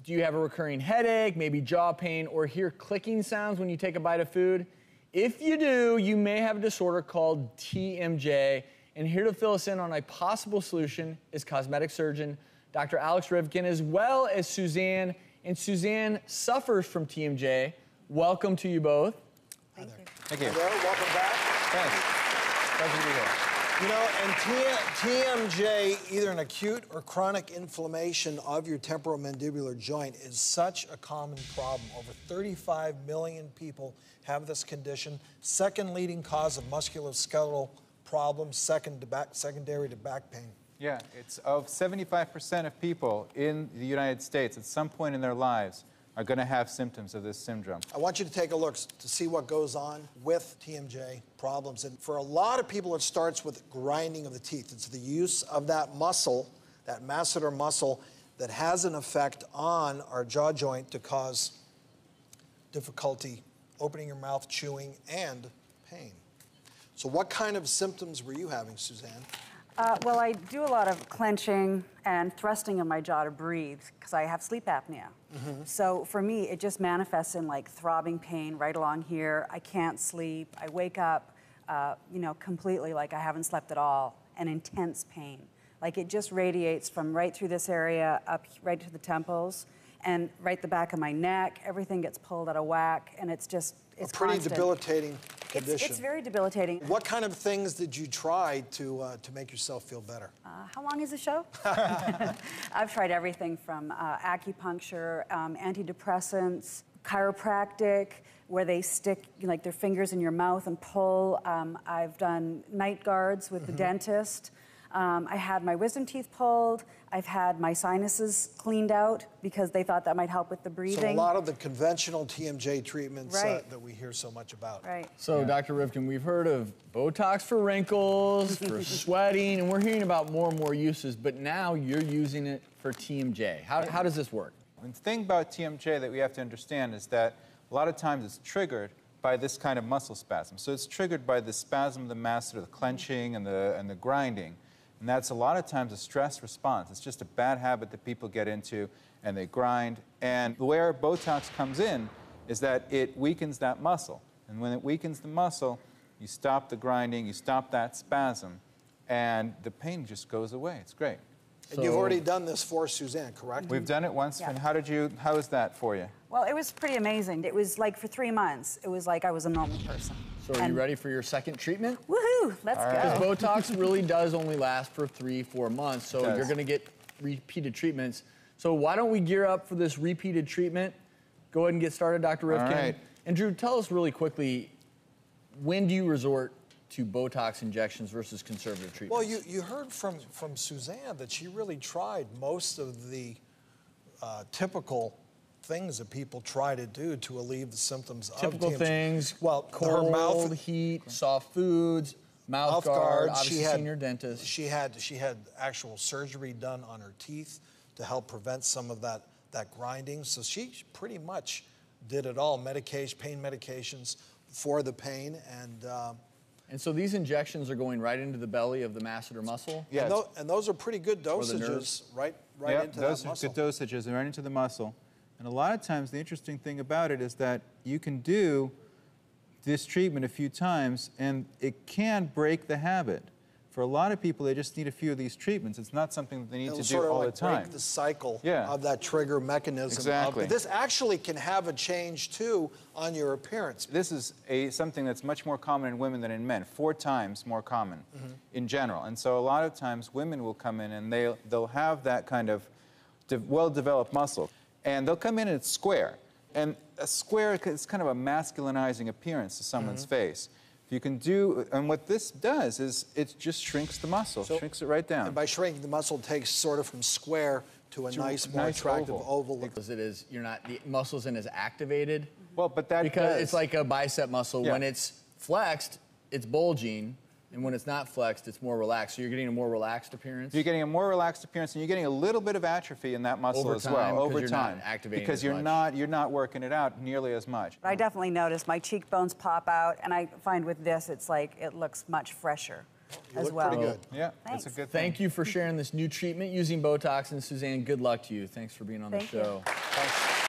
Do you have a recurring headache, maybe jaw pain, or hear clicking sounds when you take a bite of food? If you do, you may have a disorder called TMJ. And here to fill us in on a possible solution is cosmetic surgeon Dr. Alex Rivkin, as well as Suzanne. And Suzanne suffers from TMJ. Welcome to you both. Thank you. Thank you. Hello, welcome back. Thanks. Pleasure to be here. You know, and TMJ, either an acute or chronic inflammation of your temporomandibular joint, is such a common problem. Over 35 million people have this condition. Second leading cause of musculoskeletal problems, secondary to back pain. Yeah, it's of 75% of people in the United States at some point in their lives are going to have symptoms of this syndrome. I want you to take a look to see what goes on with TMJ problems. And for a lot of people, it starts with grinding of the teeth. It's the use of that muscle, that masseter muscle, that has an effect on our jaw joint to cause difficulty opening your mouth, chewing, and pain. So what kind of symptoms were you having, Suzanne? Well, I do a lot of clenching and thrusting in my jaw to breathe because I have sleep apnea. So for me, it just manifests in like throbbing pain right along here. I can't sleep. I wake up, you know, completely like I haven't slept at all, and intense pain. Like it just radiates from right through this area up right to the temples and right the back of my neck. Everything gets pulled out of whack, and it's just, it's a pretty constant. debilitating condition. It's very debilitating. What kind of things did you try to make yourself feel better? How long is the show? I've tried everything from acupuncture, antidepressants, chiropractic, where they stick like their fingers in your mouth and pull. I've done night guards with the dentist. I had my wisdom teeth pulled. I've had my sinuses cleaned out because they thought that might help with the breathing. So a lot of the conventional TMJ treatments Right. that we hear so much about. Right. So, Dr. Rivkin, we've heard of Botox for wrinkles, for sweating, and we're hearing about more and more uses, but now you're using it for TMJ. How does this work? The thing about TMJ that we have to understand is that a lot of times it's triggered by this kind of muscle spasm. So it's triggered by the spasm of the masseter, the clenching and the grinding. And that's a lot of times a stress response. It's just a bad habit that people get into, and they grind. And where Botox comes in is that it weakens that muscle. And when it weakens the muscle, you stop the grinding, you stop that spasm, and the pain just goes away. It's great. And you've already done this for Suzanne, correct? We've done it once. Yeah. And how was that for you? Well, it was pretty amazing. It was like for 3 months, it was like I was a normal person. So are you ready for your second treatment? Woohoo! Let's Because go. Botox really does only last for 3-4 months, so you're going to get repeated treatments. So why don't we gear up for this repeated treatment? Go ahead and get started, Dr. Rivkin. All right. And Drew, tell us really quickly, when do you resort to Botox injections versus conservative treatments? Well, you heard from Suzanne that she really tried most of the typical things that people try to do to alleviate the symptoms of Typical TMJ. things, Well, cold, her mouth, heat, soft foods, mouth guard, obviously seen your dentist. She had actual surgery done on her teeth to help prevent some of that grinding. So she pretty much did it all, pain medications for the pain, And so these injections are going right into the belly of the masseter muscle? Yeah. and those are pretty good dosages, right Yep, into those that are muscle. good dosages, and right into the muscle. And a lot of times, the interesting thing about it is that you can do this treatment a few times, and it can break the habit. For a lot of people, they just need a few of these treatments. It's not something that they need It'll to do sort of all like the time. break the cycle Yeah. of that trigger mechanism. Exactly. This actually can have a change, too, on your appearance. This is something that's much more common in women than in men, 4 times more common in general. And so a lot of times, women will come in and they'll have that kind of well-developed muscle. And they'll come in and it's square. And a square is kind of a masculinizing appearance to someone's face. If you can do, and what this does is it just shrinks the muscle, shrinks it right down. And by shrinking the muscle, it takes sort of from square to a nice, more nice attractive oval. Because it is, you're not, the muscle isn't as activated. Well, but that Because it's like a bicep muscle. Yeah. When it's flexed, it's bulging. And when it's not flexed, it's more relaxed. So you're getting a more relaxed appearance. You're getting a more relaxed appearance, and you're getting a little bit of atrophy in that muscle Over as time, well. 'cause Over you're time, not activating because as you're much. not working it out nearly as much. I definitely noticed my cheekbones pop out, and I find with this, it's like it looks much fresher. You as look well. pretty good. Yeah, Thanks. that's a good thing. Thank you for sharing this new treatment using Botox. And Suzanne, good luck to you. Thanks for being on the Thank you. show. Thanks.